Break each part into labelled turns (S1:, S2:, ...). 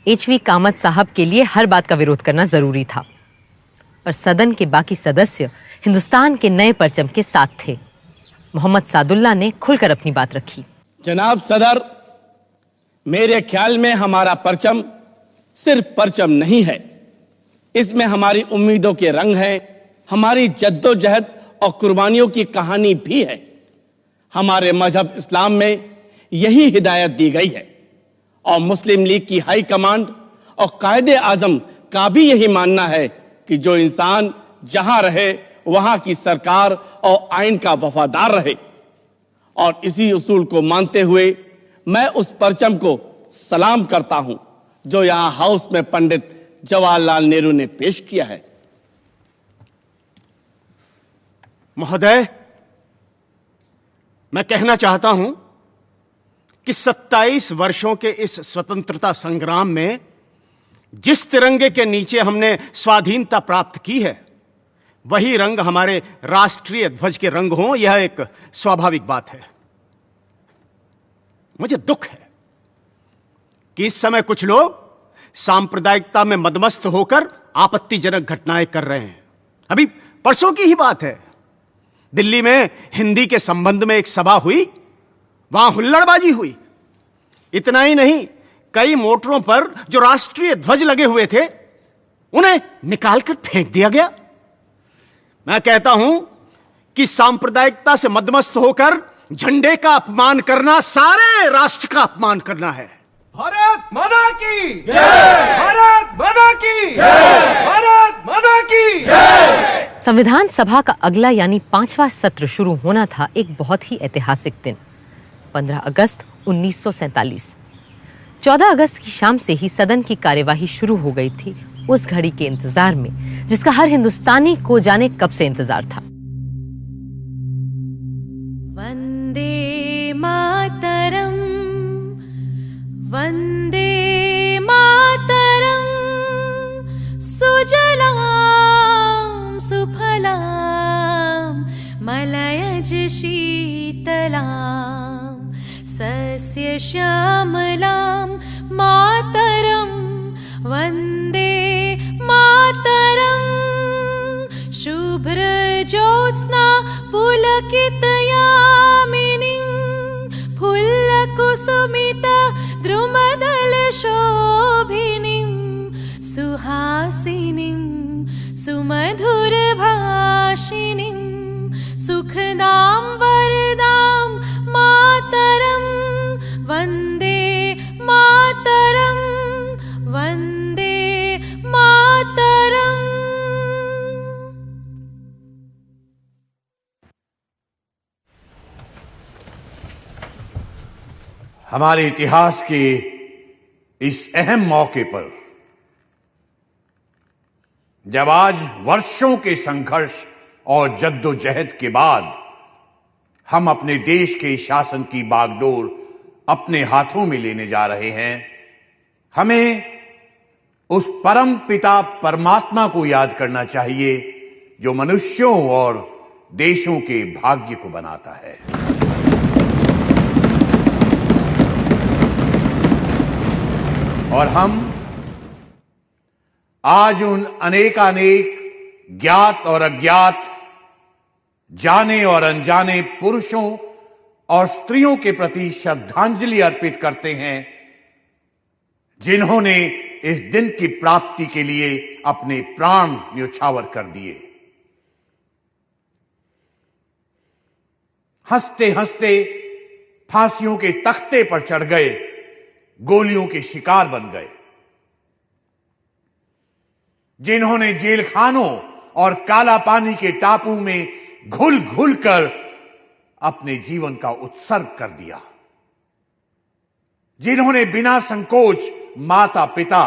S1: HV Kamat साहब के लिए हर बात का विरोध करना जरूरी था, पर सदन के बाकी सदस्य हिंदुस्तान के नए परचम के साथ थे। मोहम्मद सादुल्ला ने खुलकर अपनी बात रखी।
S2: जनाब सदर, मेरे ख्याल में हमारा परचम सिर्फ परचम नहीं है, इसमें हमारी उम्मीदों के रंग हैं, हमारी जद्दोजहद और कुर्बानियों की कहानी भी है। हमारे मजहब इस्लाम में यही हिदायत दी गई है और मुस्लिम लीग की हाई कमांड और कायदे आजम का भी यही मानना है कि जो इंसान जहां रहे वहां की सरकार और आइन का वफादार रहे। और इसी उसूल को मानते हुए मैं उस परचम को सलाम करता हूं जो यहां हाउस में पंडित जवाहरलाल नेहरू ने पेश किया है।
S3: महोदय, मैं कहना चाहता हूं कि 27 वर्षों के इस स्वतंत्रता संग्राम में जिस तिरंगे के नीचे हमने स्वाधीनता प्राप्त की है, वही रंग हमारे राष्ट्रीय ध्वज के रंग हों, यह एक स्वाभाविक बात है। मुझे दुख है कि इस समय कुछ लोग सांप्रदायिकता में मदमस्त होकर आपत्तिजनक घटनाएं कर रहे हैं। अभी परसों की ही बात है, दिल्ली में हिंदी के संबंध में एक सभा हुई, वहां हुल्लड़बाजी हुई। इतना ही नहीं, कई मोटरों पर जो राष्ट्रीय ध्वज लगे हुए थे उन्हें निकालकर फेंक दिया गया। मैं कहता हूं कि सांप्रदायिकता से मदमस्त होकर झंडे का अपमान करना सारे राष्ट्र का अपमान करना है।
S4: भारत माता की जय! भारत माता की जय! भारत माता की जय!
S1: संविधान सभा का अगला यानी 5वां सत्र शुरू होना था एक बहुत ही ऐतिहासिक दिन, 15 अगस्त 1947। 14 अगस्त की शाम से ही सदन की कार्यवाही शुरू हो गई थी, उस घड़ी के इंतजार में जिसका हर हिंदुस्तानी को जाने कब से इंतजार था।
S5: वंदे मातरम, वंदे मातरम, सुजलाम सुफलाम मलयज शीतलाम सस्य श्यामलाम मातरम, वंदे मातरम, शुभ्र ज्योत्स्ना पुलकित यामिनीं, फुल्लकुसुमित द्रुमदल शोभिनीं, सुहासिनीं सुमधुर भाषिनीं, सुखदां वरदां मातरं, वन्दे मातरं, वन्दे मातरं।
S6: हमारे इतिहास के इस अहम मौके पर, जब आज वर्षों के संघर्ष और जद्दोजहद के बाद हम अपने देश के शासन की बागडोर अपने हाथों में लेने जा रहे हैं, हमें उस परम पिता परमात्मा को याद करना चाहिए जो मनुष्यों और देशों के भाग्य को बनाता है। और हम आज उन अनेकानेक ज्ञात और अज्ञात, जाने और अनजाने पुरुषों और स्त्रियों के प्रति श्रद्धांजलि अर्पित करते हैं जिन्होंने इस दिन की प्राप्ति के लिए अपने प्राण न्योछावर कर दिए। हंसते हंसते फांसियों के तख्ते पर चढ़ गए, गोलियों के शिकार बन गए। जिन्होंने जेल खानों और काला पानी के टापू में घुल घुल कर अपने जीवन का उत्सर्ग कर दिया। जिन्होंने बिना संकोच माता पिता,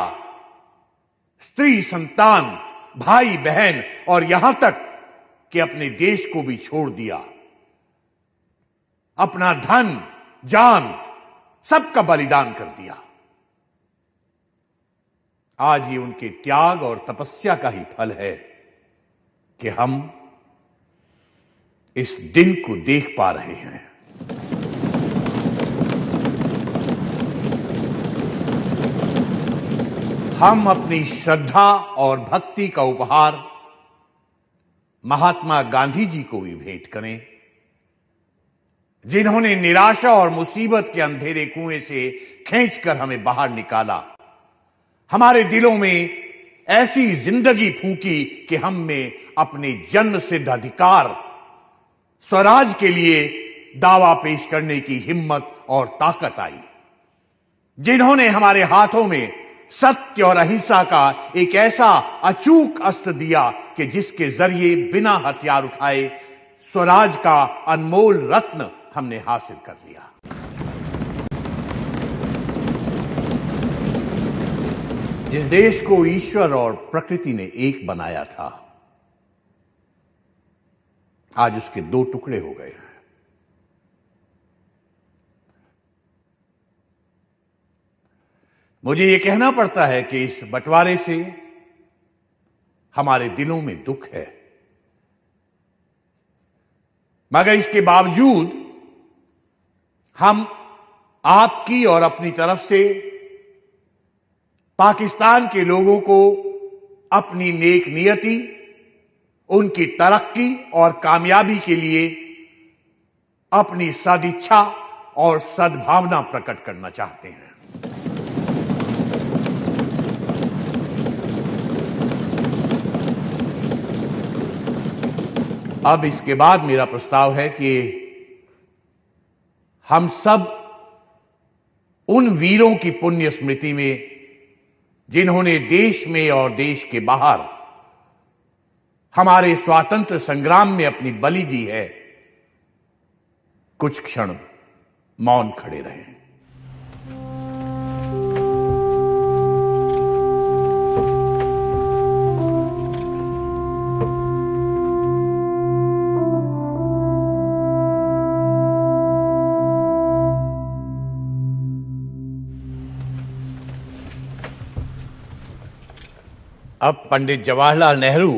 S6: स्त्री संतान, भाई बहन और यहां तक कि अपने देश को भी छोड़ दिया, अपना धन जान सबका बलिदान कर दिया। आज ये उनके त्याग और तपस्या का ही फल है कि हम इस दिन को देख पा रहे हैं। हम अपनी श्रद्धा और भक्ति का उपहार महात्मा गांधी जी को भी भेंट करें, जिन्होंने निराशा और मुसीबत के अंधेरे कुएं से खींचकर हमें बाहर निकाला, हमारे दिलों में ऐसी जिंदगी फूंकी कि हम में अपने जन्म सिद्ध अधिकार स्वराज के लिए दावा पेश करने की हिम्मत और ताकत आई, जिन्होंने हमारे हाथों में सत्य और अहिंसा का एक ऐसा अचूक अस्त्र दिया कि जिसके जरिए बिना हथियार उठाए स्वराज का अनमोल रत्न हमने हासिल कर लिया। जिस देश को ईश्वर और प्रकृति ने एक बनाया था, आज उसके दो टुकड़े हो गए हैं। मुझे यह कहना पड़ता है कि इस बंटवारे से हमारे दिलों में दुख है, मगर इसके बावजूद हम आपकी और अपनी तरफ से पाकिस्तान के लोगों को अपनी नेक नियति, उनकी तरक्की और कामयाबी के लिए अपनी सदिच्छा और सद्भावना प्रकट करना चाहते हैं। अब इसके बाद मेरा प्रस्ताव है कि हम सब उन वीरों की पुण्य स्मृति में, जिन्होंने देश में और देश के बाहर हमारे स्वातंत्र संग्राम में अपनी बलि दी है, कुछ क्षण मौन खड़े रहें। अब पंडित जवाहरलाल नेहरू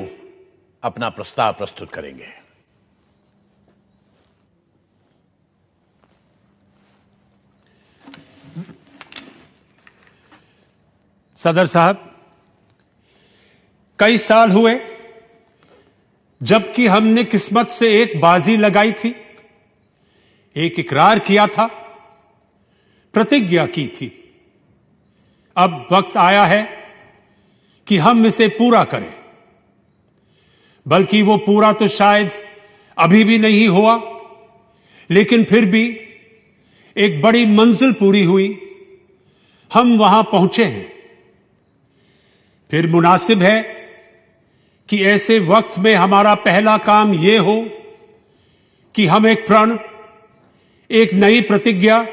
S6: अपना प्रस्ताव प्रस्तुत करेंगे।
S7: सदर साहब, कई साल हुए जबकि हमने किस्मत से एक बाजी लगाई थी, एक इकरार किया था, प्रतिज्ञा की थी। अब वक्त आया है कि हम इसे पूरा करें, बल्कि वो पूरा तो शायद अभी भी नहीं हुआ, लेकिन फिर भी एक बड़ी मंजिल पूरी हुई, हम वहां पहुंचे हैं। फिर मुनासिब है कि ऐसे वक्त में हमारा पहला काम यह हो कि हम एक प्रण, एक नई प्रतिज्ञा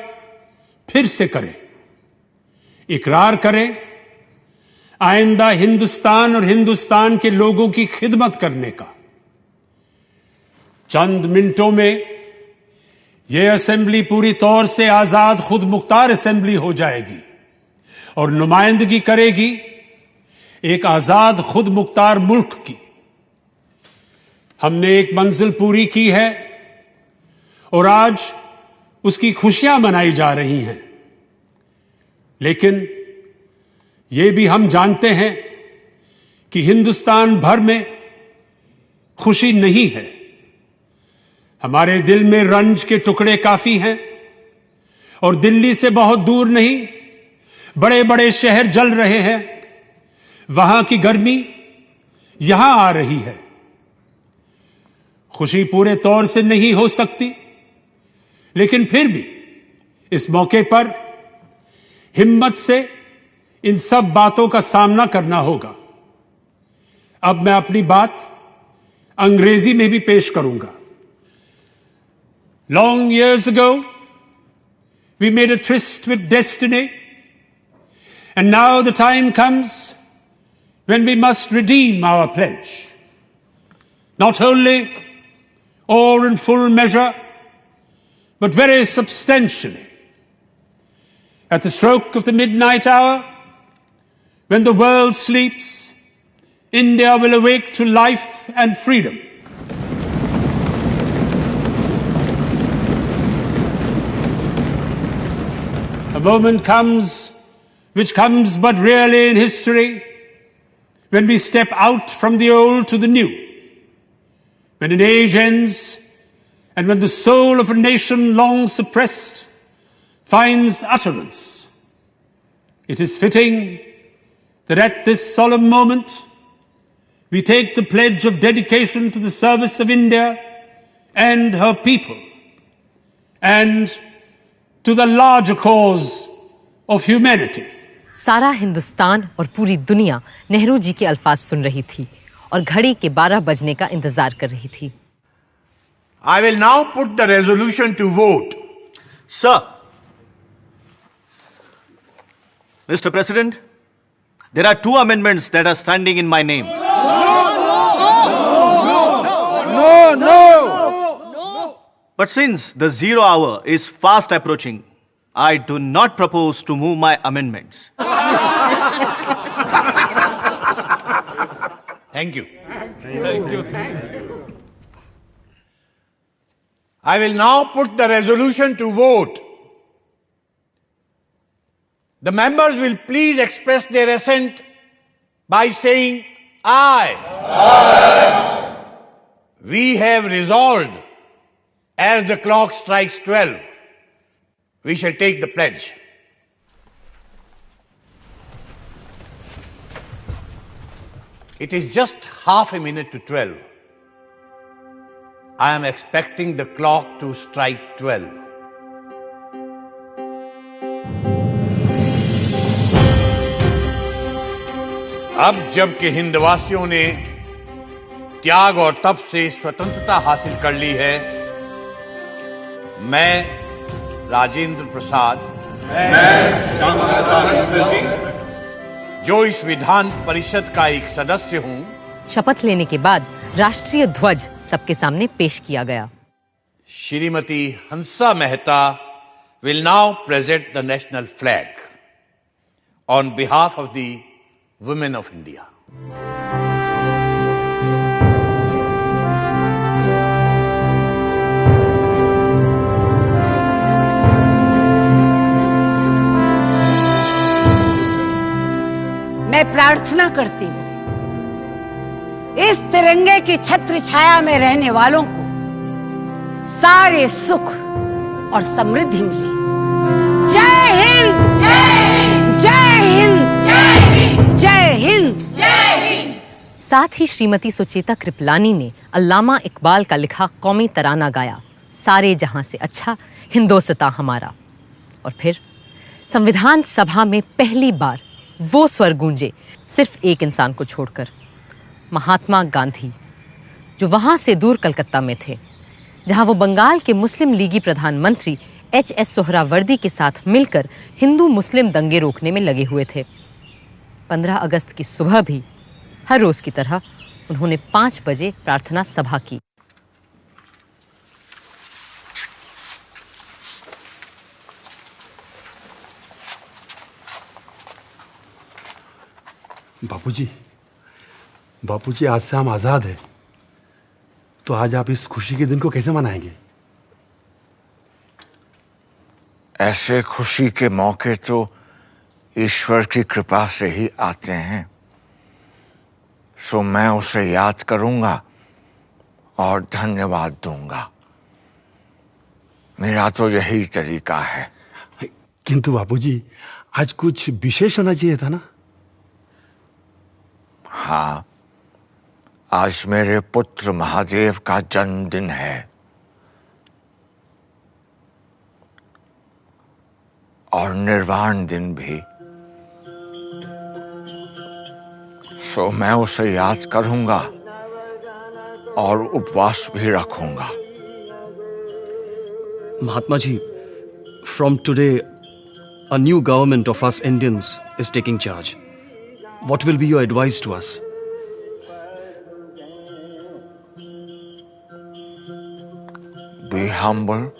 S7: फिर से करें, इकरार करें आइंदा हिंदुस्तान और हिंदुस्तान के लोगों की खिदमत करने का। चंद मिनटों में यह असेंबली पूरी तौर से आजाद खुद मुख्तार असेंबली हो जाएगी और नुमाइंदगी करेगी एक आजाद खुद मुख्तार मुल्क की। हमने एक मंजिल पूरी की है और आज उसकी खुशियां मनाई जा रही हैं, लेकिन यह भी हम जानते हैं कि हिंदुस्तान भर में खुशी नहीं है। हमारे दिल में रंज के टुकड़े काफी हैं और दिल्ली से बहुत दूर नहीं, बड़े बड़े शहर जल रहे हैं, वहां की गर्मी यहां आ रही है। खुशी पूरे तौर से नहीं हो सकती, लेकिन फिर भी इस मौके पर हिम्मत से इन सब बातों का सामना करना होगा। अब मैं अपनी बात अंग्रेजी में भी पेश करूंगा। Long years ago, we made a tryst with destiny, and now the time comes when we must redeem our pledge. Not only or in full measure, but very substantially. At the stroke of the midnight hour, when the world sleeps, India will awake to life and freedom. A moment comes which comes but rarely in history, when we step out from the old to the new, when an age ends and when the soul of a nation long suppressed finds utterance, it is fitting that at this solemn moment we take the pledge of dedication to the service of India and her people and to the larger cause of humanity.
S1: सारा हिंदुस्तान और पूरी दुनिया नेहरू जी के अल्फाज सुन रही थी और घड़ी के 12 बजने का इंतजार कर रही थी.
S6: I will now put the resolution to vote.
S3: Sir, Mr. President, there are 2 amendments that are standing in my name.
S4: No!
S3: But since the 0 hour is fast approaching, I do not propose to move my amendments.
S6: Thank you. I will now put the resolution to vote. The members will please express their assent by saying aye. Aye. We have resolved, as the clock strikes 12, we shall take the pledge. It is just half a minute to 12. I am expecting the clock to strike 12. अब जबकि हिंदवासियों ने त्याग और तप से स्वतंत्रता हासिल कर ली है, मैं राजेंद्र प्रसाद, जो इस विधान परिषद का एक सदस्य हूं,
S1: शपथ लेने के बाद राष्ट्रीय ध्वज सबके सामने पेश किया गया.
S6: Shrimati Hansa Mehta will now present the national flag on behalf of the women of India.
S8: मैं प्रार्थना करती हूँ इस तिरंगे की छत्र छाया में रहने वालों को सारे सुख और समृद्धि मिले. जय हिंद, जय हिंद, जय हिंद, जय हिंद, जय हिंद, जय हिंद.
S1: साथ ही श्रीमती सुचेता कृपलानी ने अल्लामा इकबाल का लिखा कौमी तराना गाया, सारे जहां से अच्छा हिंदोस्तां हमारा. और फिर संविधान सभा में पहली बार वो स्वर गूंजे, सिर्फ एक इंसान को छोड़कर, महात्मा गांधी, जो वहां से दूर कलकत्ता में थे, जहां वो बंगाल के मुस्लिम लीगी प्रधानमंत्री एच.एस. सोहरावर्दी के साथ मिलकर हिंदू मुस्लिम दंगे रोकने में लगे हुए थे. 15 अगस्त की सुबह भी हर रोज की तरह उन्होंने 5 बजे प्रार्थना सभा की.
S9: बापूजी, आज से हम आजाद हैं. तो आज आप इस खुशी के दिन को कैसे मनाएंगे?
S10: ऐसे खुशी के मौके तो ईश्वर की कृपा से ही आते हैं, सो मैं उसे याद करूंगा और धन्यवाद दूंगा. मेरा तो यही तरीका है.
S9: किंतु बापूजी, आज कुछ विशेष होना चाहिए था ना?
S10: हाँ, आज मेरे पुत्र महादेव का जन्मदिन है और निर्वाण दिन भी, सो मैं उसे याद करूंगा और उपवास भी रखूंगा.
S11: Mahatma ji, from today, a new government of us Indians is taking charge. What will be your advice to us?
S10: Be humble,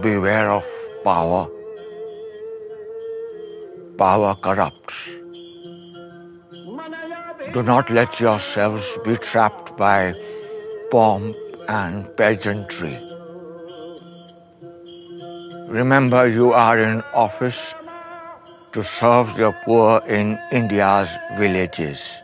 S10: beware of power. Power corrupts. Do not let yourselves be trapped by pomp and pageantry. Remember, you are in office to serve the poor in India's villages.